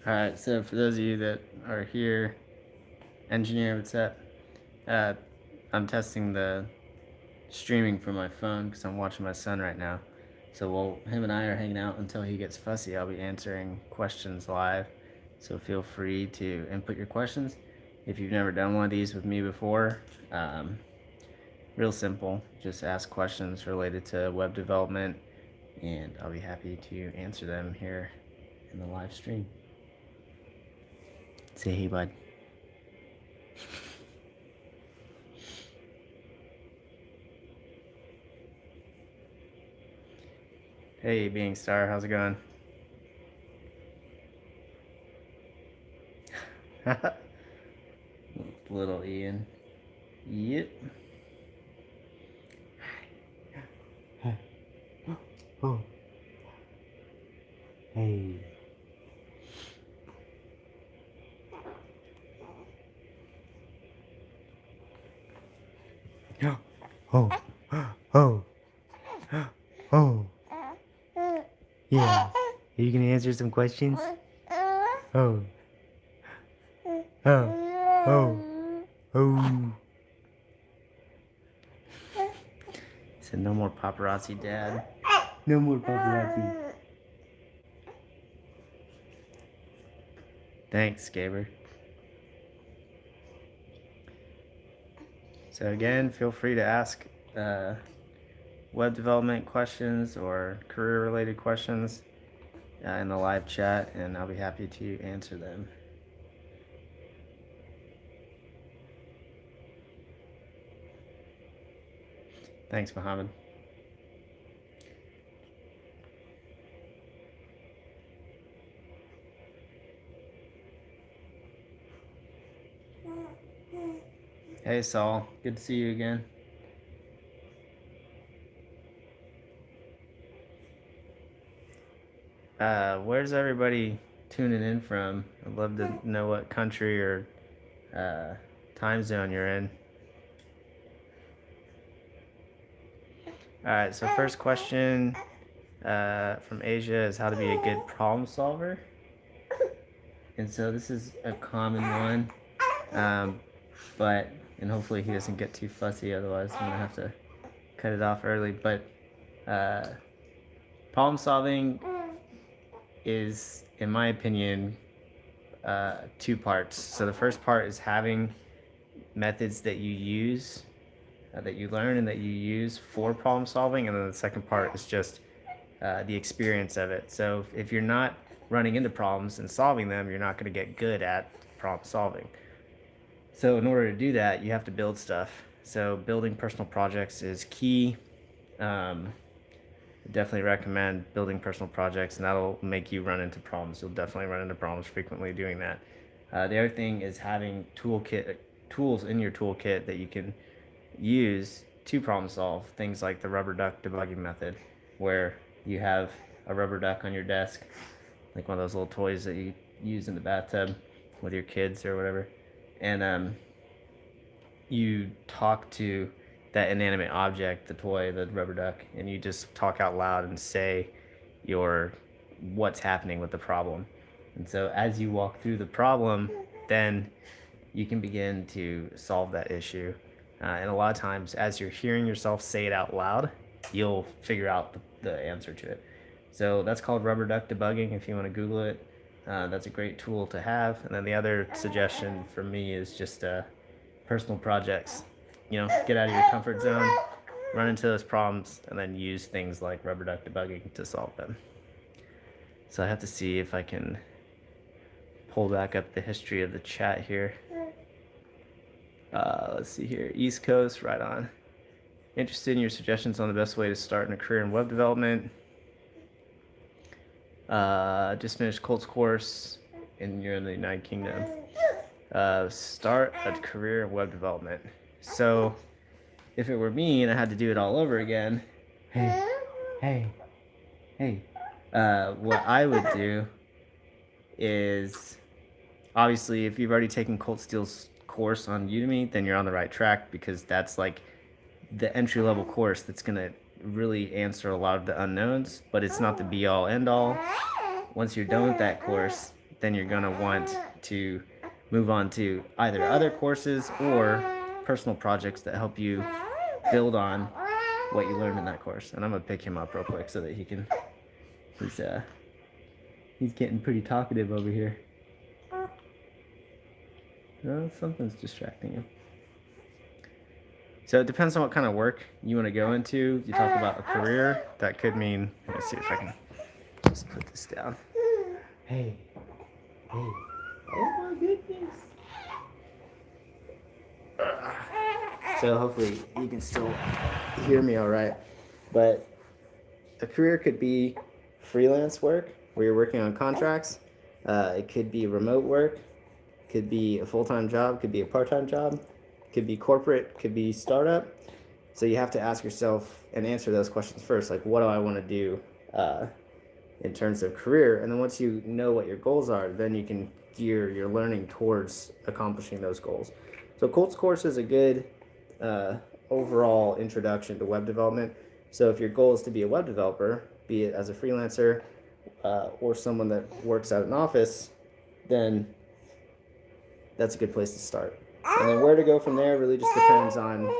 Alright, so for those of you that are here, engineer, what's up? Uh, I'm testing the streaming from my phone because I'm watching my son right now. So while him and I are hanging out until he gets fussy, I'll be answering questions live. So feel free to input your questions. If you've never done one of these with me before, real simple. Just ask questions related to web development, and I'll be happy to answer them here in the live stream. Say hey, bud. Hey, Being Star, how's it going? Little Ian. Yep. Oh. Hey. Oh. Oh. Oh. Yeah. Are you gonna answer some questions? Oh. Oh. Oh. Oh. Said no more paparazzi, Dad. No more paparazzi. Thanks, Gaber. So again, feel free to ask web development questions or career-related questions in the live chat, and I'll be happy to answer them. Thanks, Mohammed. Hey, Saul. Good to see you again. Where's everybody tuning in from? I'd love to know what country or time zone you're in. All right, so first question from Asia is how to be a good problem solver. And so this is a common one, and hopefully he doesn't get too fussy, otherwise I'm gonna have to cut it off early. But problem solving is, in my opinion, two parts. So the first part is having methods that you use, that you learn and that you use for problem solving, and then the second part is just the experience of it. So if you're not running into problems and solving them, you're not going to get good at problem solving. So in order to do that, you have to build stuff. So building personal projects is key. Definitely recommend building personal projects, and that'll make you run into problems. You'll definitely run into problems frequently doing that. The other thing is having tools in your toolkit that you can use to problem solve. Things like the rubber duck debugging method, where you have a rubber duck on your desk, like one of those little toys that you use in the bathtub with your kids or whatever, and you talk to that inanimate object, the toy, the rubber duck, and you just talk out loud and say what's happening with the problem. And so as you walk through the problem, then you can begin to solve that issue. And a lot of times, as you're hearing yourself say it out loud, you'll figure out the answer to it. So that's called rubber duck debugging if you want to Google it. That's a great tool to have. And then the other suggestion for me is just personal projects. You know, get out of your comfort zone, run into those problems, and then use things like rubber duck debugging to solve them. So I have to see if I can pull back up the history of the chat here. Let's see here. East Coast, right on. Interested in your suggestions on the best way to start in a career in web development. Just finished Colt's course, and you're in the United Kingdom. Start a career in web development. So, if it were me and I had to do it all over again, hey, what I would do is, obviously, if you've already taken Colt Steele's course on Udemy, then you're on the right track, because that's like the entry-level course that's going to really answer a lot of the unknowns, but it's not the be-all, end-all. Once you're done with that course, then you're going to want to move on to either other courses or personal projects that help you build on what you learned in that course. And I'm going to pick him up real quick so that he's getting pretty talkative over here. No, something's distracting him. So it depends on what kind of work you want to go into. You talk about a career, that could mean, let's see if I can just put this down. Hey. Oh my goodness. So hopefully you can still hear me all right. But a career could be freelance work where you're working on contracts. It could be remote work. Could be a full-time job, could be a part-time job, could be corporate, could be startup. So you have to ask yourself and answer those questions first, like what do I want to do in terms of career? And then once you know what your goals are, then you can gear your learning towards accomplishing those goals. So Colt's course is a good overall introduction to web development. So if your goal is to be a web developer, be it as a freelancer or someone that works at an office, then that's a good place to start. And then where to go from there really just depends on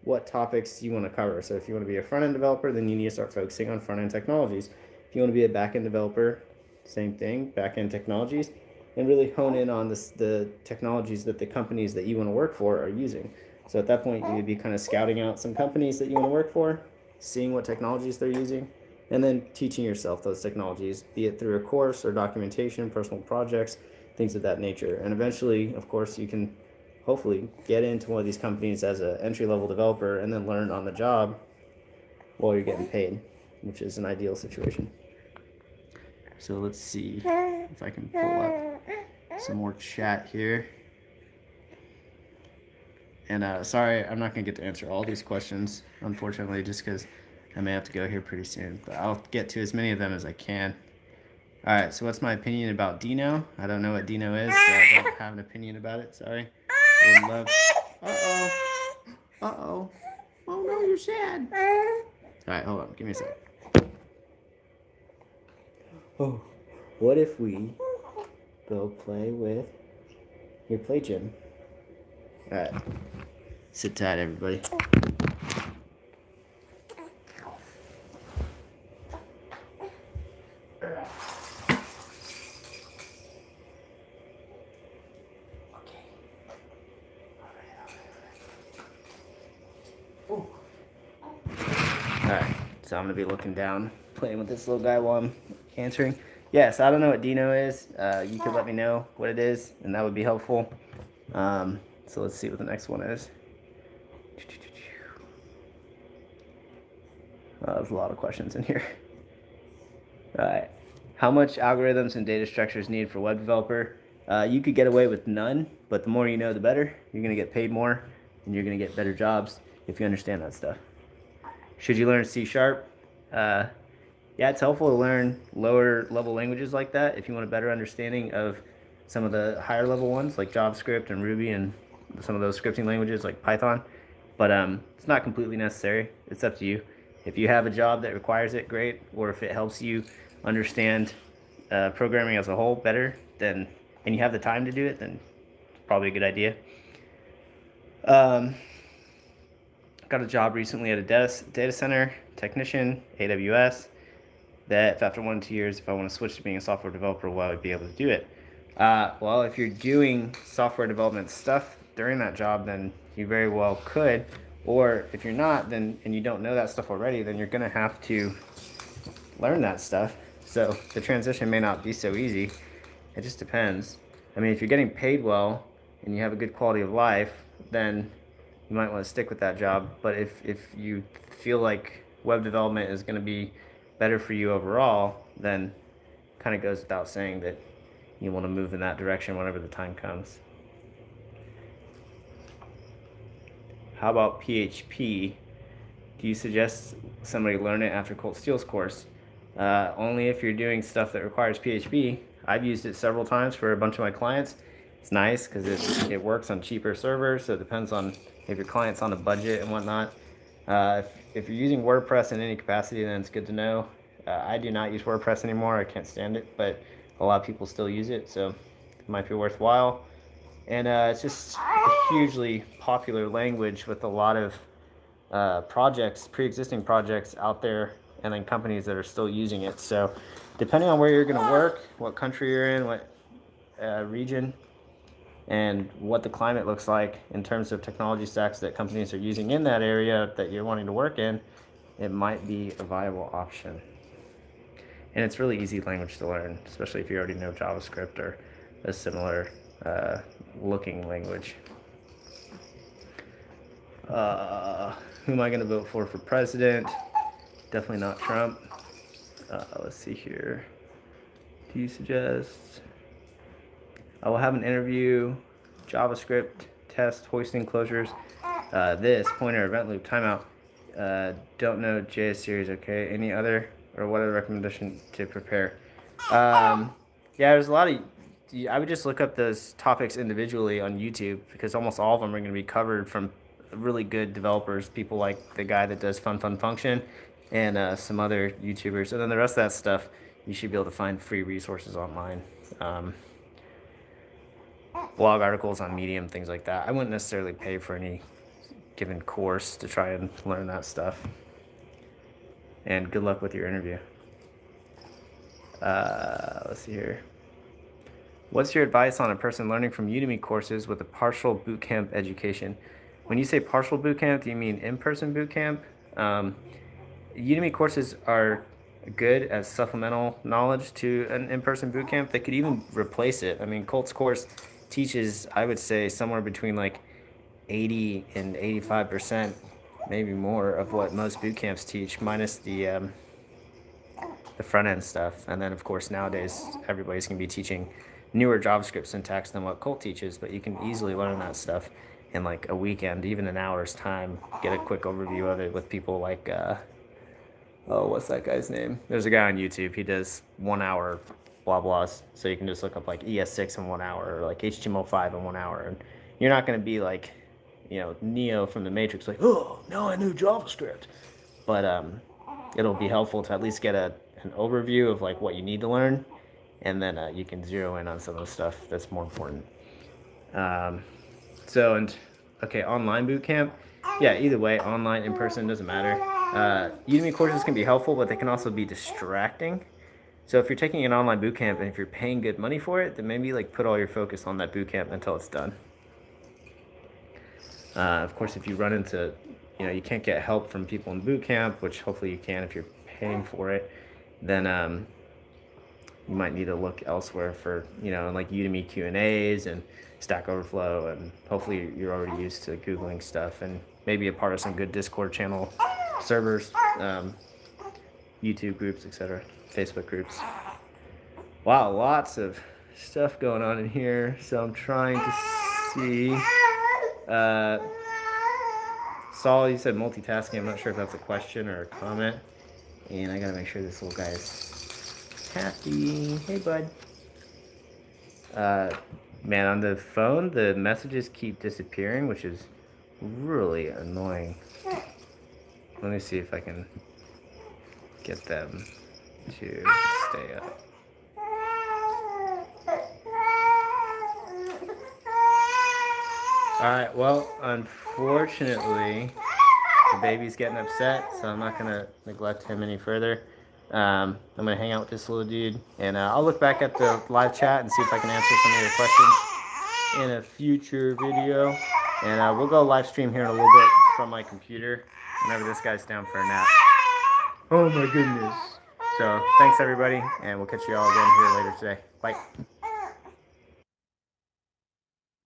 what topics you want to cover. So if you want to be a front-end developer, then you need to start focusing on front-end technologies. If you want to be a back-end developer, same thing, back-end technologies, and really hone in on the technologies that the companies that you want to work for are using. So at that point, you would be kind of scouting out some companies that you want to work for, seeing what technologies they're using, and then teaching yourself those technologies, be it through a course or documentation, personal projects, things of that nature. And eventually, of course, you can hopefully get into one of these companies as an entry-level developer and then learn on the job while you're getting paid, which is an ideal situation. So let's see if I can pull up some more chat here. And sorry, I'm not going to get to answer all these questions, unfortunately, just because I may have to go here pretty soon. But I'll get to as many of them as I can. All right, so what's my opinion about Dino? I don't know what Dino is, so I don't have an opinion about it. Sorry. Would love. Uh-oh. Oh, no, you're sad. All right, hold on. Give me a sec. Oh, what if we go play with your play gym? All right. Sit tight, everybody. Alright, so I'm going to be looking down, playing with this little guy while I'm answering. Yes, I don't know what Dino is. You could let me know what it is, and that would be helpful. So let's see what the next one is. There's a lot of questions in here. Alright, how much algorithms and data structures needed for web developer? You could get away with none, but the more you know, the better. You're going to get paid more, and you're going to get better jobs if you understand that stuff. Should you learn C#? Yeah, it's helpful to learn lower level languages like that if you want a better understanding of some of the higher level ones like JavaScript and Ruby and some of those scripting languages like Python. But it's not completely necessary. It's up to you. If you have a job that requires it, great. Or if it helps you understand programming as a whole better, then and you have the time to do it, then it's probably a good idea. Got a job recently at a data center technician, AWS, that if after 1 to 2 years, if I want to switch to being a software developer, well, I'd be able to do it. Well, if you're doing software development stuff during that job, then you very well could. Or if you're not, then and you don't know that stuff already, then you're going to have to learn that stuff. So the transition may not be so easy. It just depends. I mean, if you're getting paid well and you have a good quality of life, then you might want to stick with that job. But if you feel like web development is going to be better for you overall, then it kind of goes without saying that you want to move in that direction whenever the time comes. How about PHP? Do you suggest somebody learn it after Colt Steele's course? Only if you're doing stuff that requires PHP. I've used it several times for a bunch of my clients. It's nice because it works on cheaper servers, so it depends on if your client's on a budget and whatnot. If you're using WordPress in any capacity, then it's good to know. I do not use WordPress anymore. I can't stand it, but a lot of people still use it, so it might be worthwhile. And it's just a hugely popular language with a lot of projects, pre-existing projects out there, and then companies that are still using it. So depending on where you're going to work, what country you're in, what region, and what the climate looks like in terms of technology stacks that companies are using in that area that you're wanting to work in, it might be a viable option. And it's really easy language to learn, especially if you already know JavaScript or a similar looking language. Who am I going to vote for president? Definitely not Trump. Let's see here. Do you suggest? I will have an interview, JavaScript, test, hoisting closures, this, pointer, event loop, timeout. Don't know JS series, okay? Any other, or what other recommendation to prepare? Yeah, there's a lot of, I would just look up those topics individually on YouTube because almost all of them are going to be covered from really good developers, people like the guy that does Fun Function and some other YouTubers. And then the rest of that stuff, you should be able to find free resources online. Blog articles on Medium, things like that. I wouldn't necessarily pay for any given course to try and learn that stuff. And good luck with your interview. Let's see here. What's your advice on a person learning from Udemy courses with a partial bootcamp education? When you say partial bootcamp, do you mean in-person bootcamp? Udemy courses are good as supplemental knowledge to an in-person bootcamp. They could even replace it. I mean, Colt's course teaches, I would say, somewhere between like 80 and 85%, maybe more, of what most boot camps teach, minus the front end stuff. And then, of course, nowadays everybody's gonna be teaching newer JavaScript syntax than what Colt teaches, but you can easily learn that stuff in like a weekend, even an hour's time. Get a quick overview of it with people like what's that guy's name? There's a guy on YouTube. He does 1 hour blah blahs, so you can just look up like ES6 in 1 hour or like HTML5 in 1 hour, and you're not going to be like, you know, Neo from the Matrix, like, oh, now I knew JavaScript. But it'll be helpful to at least get an overview of like what you need to learn, and then you can zero in on some of the stuff that's more important. Okay, online bootcamp. Yeah, either way, online, in person, doesn't matter. Udemy courses can be helpful, but they can also be distracting. So if you're taking an online bootcamp and if you're paying good money for it, then maybe like put all your focus on that bootcamp until it's done. Of course, if you run into, you know, you can't get help from people in bootcamp, which hopefully you can if you're paying for it, then you might need to look elsewhere for, you know, like Udemy Q&As and Stack Overflow, and hopefully you're already used to Googling stuff and maybe a part of some good Discord channel servers, YouTube groups, etc., Facebook groups. Wow, lots of stuff going on in here. So I'm trying to see. Saul, you said multitasking. I'm not sure if that's a question or a comment. And I gotta make sure this little guy is happy. Hey, bud. Man, on the phone, the messages keep disappearing, which is really annoying. Let me see if I can get them to stay up. Alright, well, unfortunately, the baby's getting upset, so I'm not going to neglect him any further. I'm going to hang out with this little dude, and I'll look back at the live chat and see if I can answer some of your questions in a future video. And we'll go live stream here in a little bit from my computer whenever this guy's down for a nap. Oh my goodness. So, thanks everybody, and we'll catch you all again here later today. Bye.